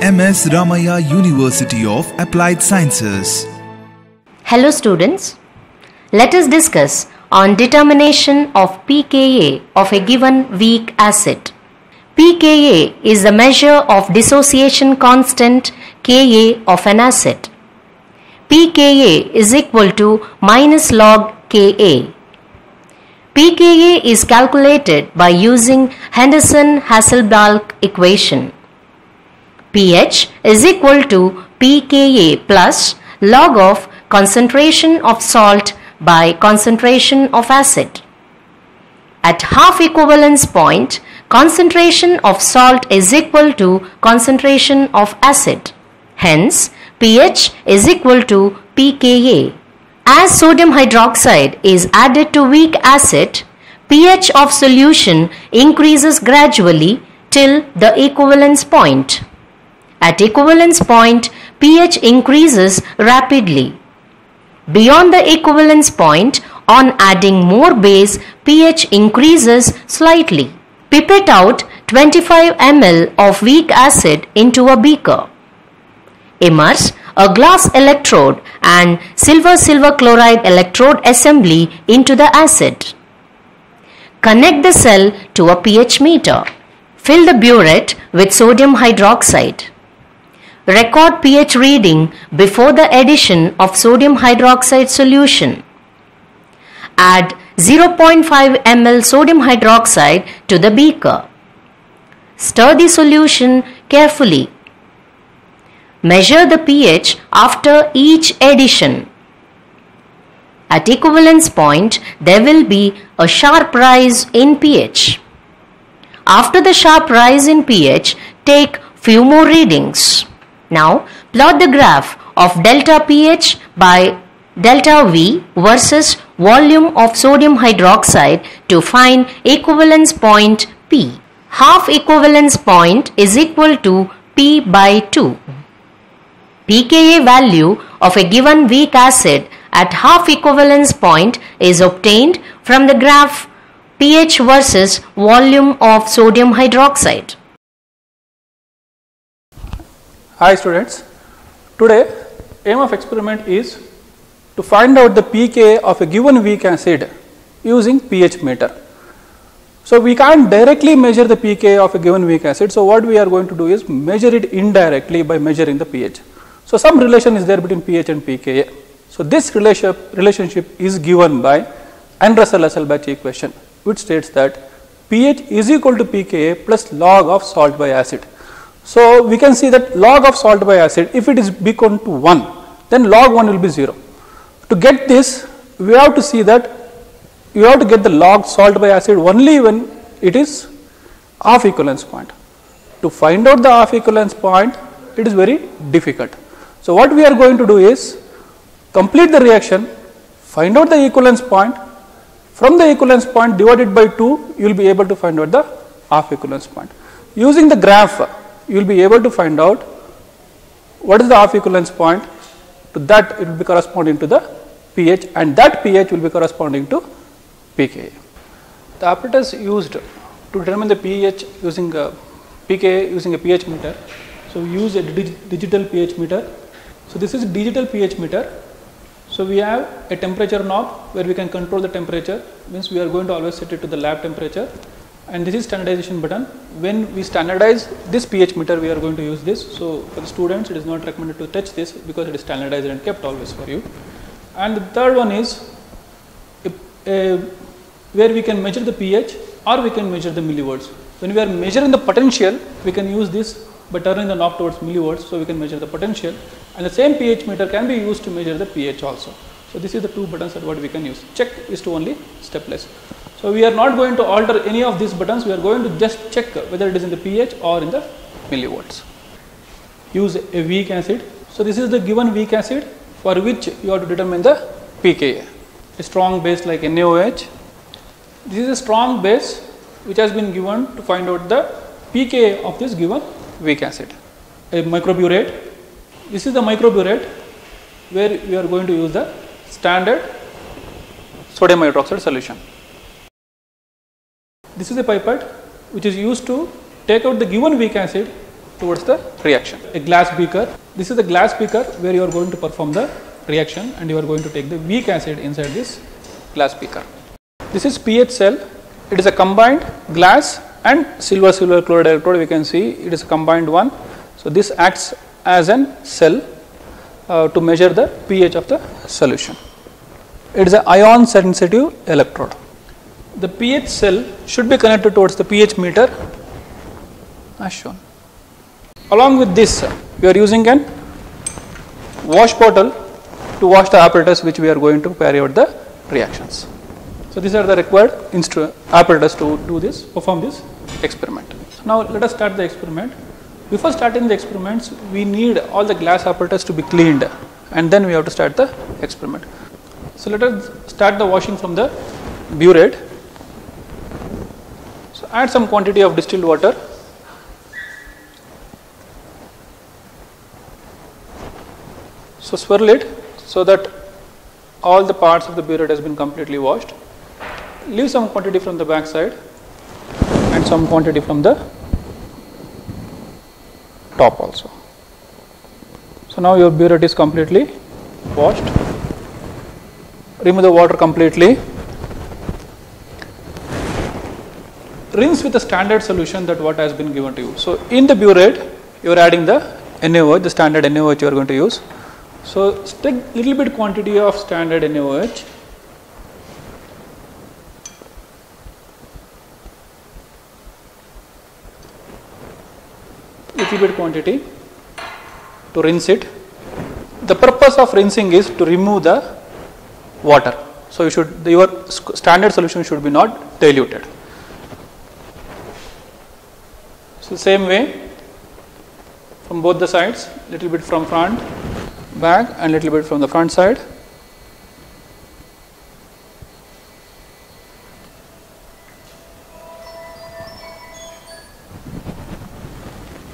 M.S. Ramaiah University of Applied Sciences. Hello students, let us discuss on determination of pKa of a given weak acid. pKa is the measure of dissociation constant Ka of an acid. pKa is equal to minus log Ka. pKa is calculated by using Henderson-Hasselbalch equation. pH is equal to pKa plus log of concentration of salt by concentration of acid. At half equivalence point, concentration of salt is equal to concentration of acid. Hence, pH is equal to pKa. As sodium hydroxide is added to weak acid, pH of solution increases gradually till the equivalence point. At equivalence point, pH increases rapidly. Beyond the equivalence point, on adding more base, pH increases slightly. Pipette out 25 ml of weak acid into a beaker. Immerse a glass electrode and silver chloride electrode assembly into the acid. Connect the cell to a pH meter. Fill the burette with sodium hydroxide. Record pH reading before the addition of sodium hydroxide solution. Add 0.5 ml sodium hydroxide to the beaker. Stir the solution carefully. Measure the pH after each addition. At equivalence point, there will be a sharp rise in pH. After the sharp rise in pH, take few more readings. Now, plot the graph of delta pH by delta V versus volume of sodium hydroxide to find equivalence point P. Half equivalence point is equal to P by 2. pKa value of a given weak acid at half equivalence point is obtained from the graph pH versus volume of sodium hydroxide. Hi students, today aim of experiment is to find out the pKa of a given weak acid using pH meter. So we can't directly measure the pKa of a given weak acid, so what we are going to do is measure it indirectly by measuring the pH. So some relation is there between pH and pKa. So this relationship is given by Russell-Hasselbalch equation, which states that pH is equal to pKa plus log of salt by acid. So we can see that log of salt by acid, if it is equal to 1, then log 1 will be 0. To get this, we have to see that you have to get the log salt by acid only when it is half equivalence point. To find out the half equivalence point, it is very difficult. So what we are going to do is complete the reaction, find out the equivalence point. From the equivalence point divided by 2, you will be able to find out the half equivalence point. Using the graph, you will be able to find out what is the half equivalence point. To that it will be corresponding to the pH, and that pH will be corresponding to pKa. The apparatus used to determine the pH using pKa using a pH meter. So we use a digital pH meter. So this is digital pH meter. So we have a temperature knob where we can control the temperature, means we are going to always set it to the lab temperature, and this is standardization button. When we standardize this pH meter, we are going to use this. So for the students, it is not recommended to touch this because it is standardized and kept always for you. And the third one is where we can measure the pH or we can measure the millivolts. When we are measuring the potential, we can use this by turning the knob towards millivolts, so we can measure the potential, and the same pH meter can be used to measure the pH also. So this is the two buttons that what we can use. Check is to only stepless. So we are not going to alter any of these buttons, we are going to just check whether it is in the pH or in the millivolts. Use a weak acid. So this is the given weak acid for which you have to determine the pKa. A strong base like NaOH. This is a strong base which has been given to find out the pKa of this given weak acid. A microburate. This is the microburate where we are going to use the standard sodium hydroxide solution. This is a pipette which is used to take out the given weak acid towards the reaction. A glass beaker. This is the glass beaker where you are going to perform the reaction, and you are going to take the weak acid inside this glass beaker. This is pH cell. It is a combined glass and silver chloride electrode. We can see it is a combined one. So this acts as an cell to measure the pH of the solution. It is an ion sensitive electrode. The pH cell should be connected towards the pH meter as shown. Along with this, we are using an wash bottle to wash the apparatus which we are going to carry out the reactions. So these are the required apparatus to perform this experiment. Now let us start the experiment. Before starting the experiments, we need all the glass apparatus to be cleaned, and then we have to start the experiment. So let us start the washing from the burette. So add some quantity of distilled water. So swirl it so that all the parts of the burette has been completely washed. Leave some quantity from the back side and some quantity from the top also. So now your burette is completely washed. Remove the water completely. Rinse with a standard solution that what has been given to you. So in the burette you are adding the NaOH, the standard NaOH you are going to use. So take little bit quantity of standard NaOH. Little bit quantity to rinse it. The purpose of rinsing is to remove the water. So your standard solution should be not diluted. So same way from both the sides, little bit from front, back, and little bit from the front side.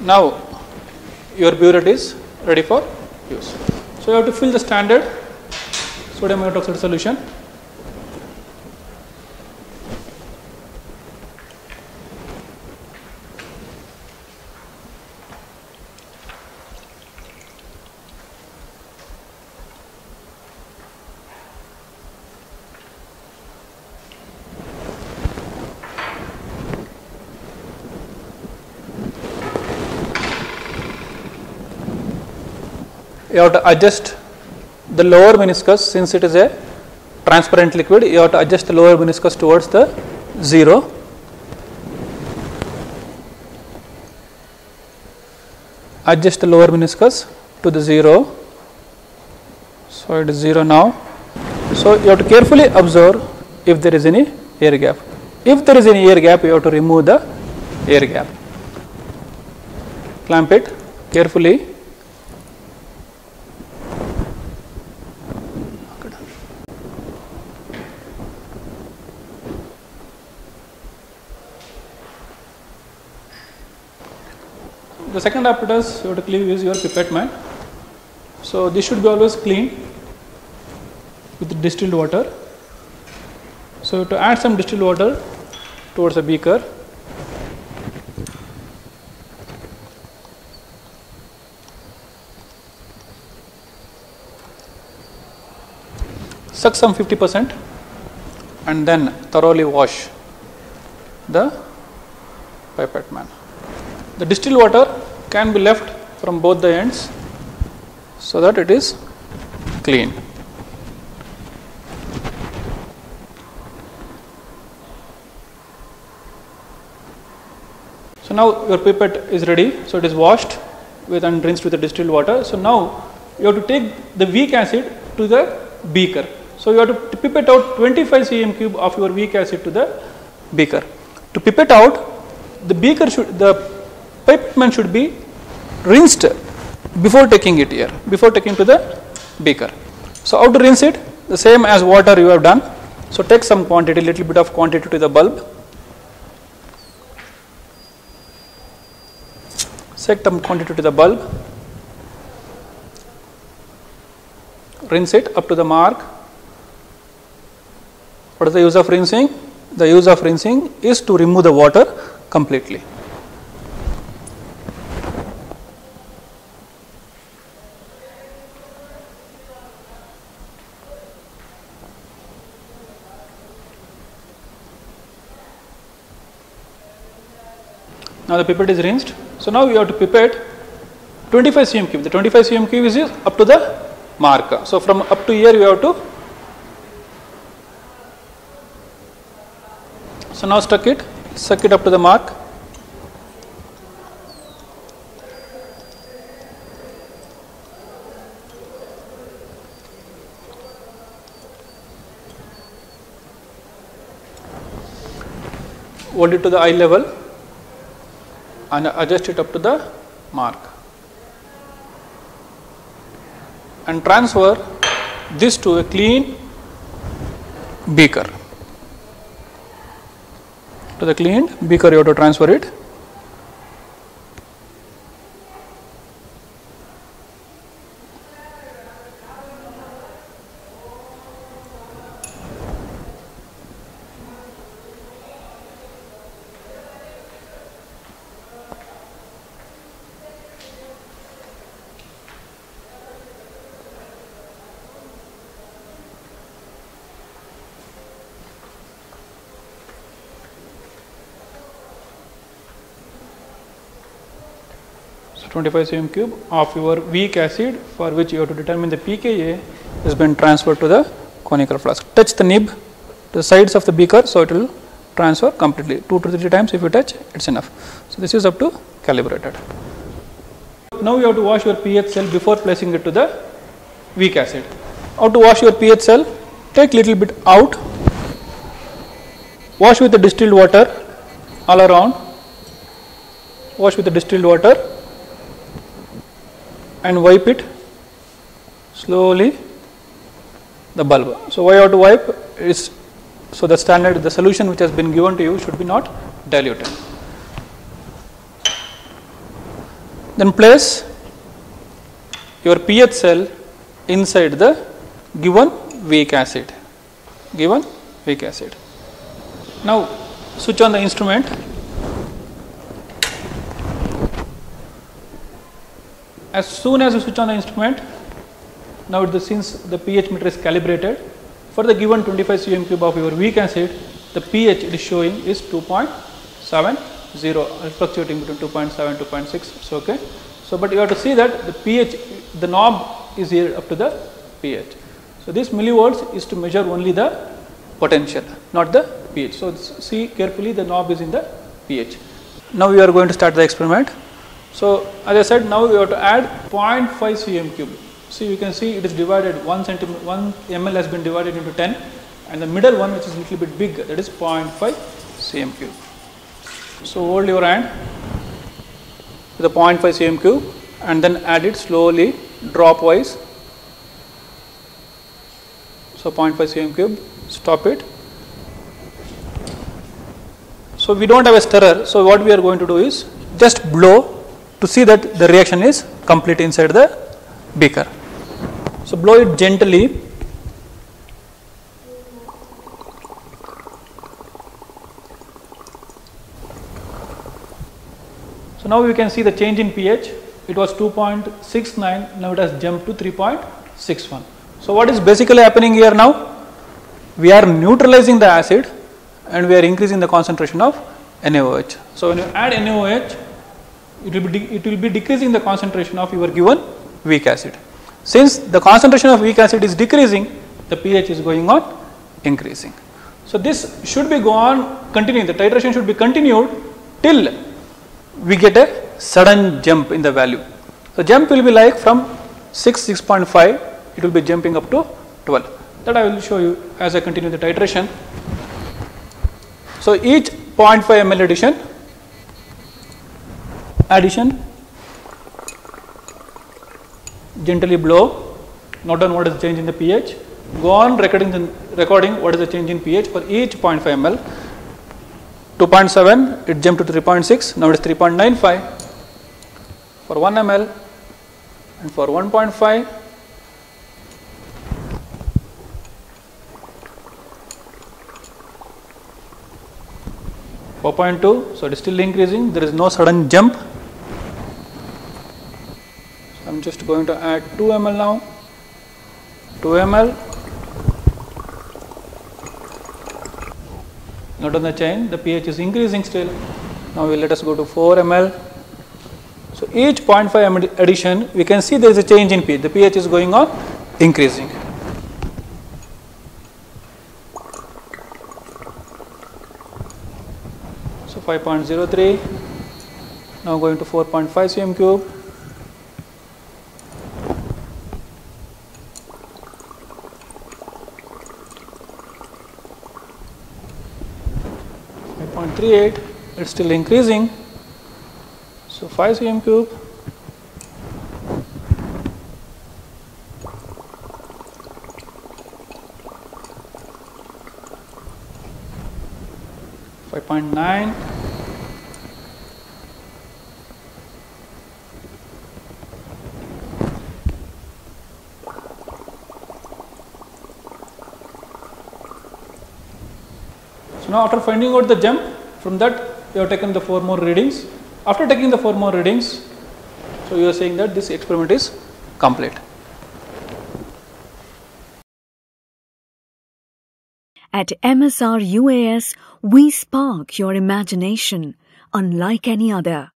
Now your burette is ready for use. So you have to fill the standard sodium hydroxide solution. You have to adjust the lower meniscus. Since it is a transparent liquid, you have to adjust the lower meniscus towards the 0. Adjust the lower meniscus to the 0. So it is 0 now. So you have to carefully observe if there is any air gap. If there is any air gap, you have to remove the air gap. Clamp it carefully. The second apparatus you have to clean is your pipette man. So this should be always cleaned with distilled water. So to add some distilled water towards a beaker. Suck some 50% and then thoroughly wash the pipette man. The distilled water can be left from both the ends so that it is clean. So now your pipette is ready. So it is washed with and rinsed with the distilled water. So now you have to take the weak acid to the beaker. So you have to pipette out 25 cm cube of your weak acid to the beaker. To pipette out, the pipette man should be rinsed before taking it here, before taking to the beaker. So how to rinse it? The same as water you have done. So take some quantity, little bit of quantity to the bulb. Set some quantity to the bulb. Rinse it up to the mark. What is the use of rinsing? The use of rinsing is to remove the water completely. Now the pipette is rinsed. So now you have to pipette 25 cm cube. The 25 cm cube is up to the mark. So from up to here you have to. So now suck it up to the mark. Hold it to the eye level and adjust it up to the mark and transfer this to a clean beaker. To the cleaned beaker you have to transfer it. So 25 cm cube of your weak acid, for which you have to determine the pKa, has been transferred to the conical flask. Touch the nib to the sides of the beaker, so it will transfer completely. 2 to 3 times if you touch, it's enough. So this is up to calibrated. Now you have to wash your pH cell before placing it to the weak acid. How to wash your pH cell? Take little bit out, wash with the distilled water all around, wash with the distilled water and wipe it slowly the bulb. So why you have to wipe is so the standard, the solution which has been given to you should be not diluted. Then place your pH cell inside the given weak acid. Now switch on the instrument. As soon as you switch on the instrument, now since the pH meter is calibrated, for the given 25 cm cube of your weak acid, the pH it is showing is 2.70, fluctuating between 2.7 2.6. So okay. So but you have to see that the pH, the knob is here up to the pH. So this millivolts is to measure only the potential, not the pH. So see carefully, the knob is in the pH. Now we are going to start the experiment. So as I said, now we have to add 0.5 cm cube. See, you can see it is divided 1 ml has been divided into 10, and the middle one, which is a little bit big, that is 0.5 cm cube. So hold your hand with the 0.5 cm cube and then add it slowly, drop wise. So 0.5 cm cube, stop it. So we don't have a stirrer, so what we are going to do is just blow to see that the reaction is complete inside the beaker. So blow it gently. So now we can see the change in pH. It was 2.69, now it has jumped to 3.61. So what is basically happening here now? We are neutralizing the acid and we are increasing the concentration of NaOH. So when you add NaOH, it will be decreasing the concentration of your given weak acid. Since the concentration of weak acid is decreasing, the pH is going on increasing. So this should be go on continuing, the titration should be continued till we get a sudden jump in the value. So jump will be like from 6.5, it will be jumping up to 12. That I will show you as I continue the titration. So each 0.5 ml addition, gently blow, note down what is the change in the pH, go on recording what is the change in pH for each 0.5 ml. 2.7, it jumped to 3.6, now it is 3.95 for 1 ml and for 1.5. .2, so it is still increasing, there is no sudden jump. So I am just going to add 2 ml now, 2 ml. Note on the chain, the pH is increasing still. Now let us go to 4 ml. So each 0.5 ml addition, we can see there is a change in pH. The pH is going on increasing. So 5.03. Now going to 4.5 cm cube. It's still increasing. So 5 cm cube. .9. So now after finding out the jump, from that you have taken the 4 more readings. After taking the 4 more readings, so you are saying that this experiment is complete. At MSR UAS, we spark your imagination unlike any other.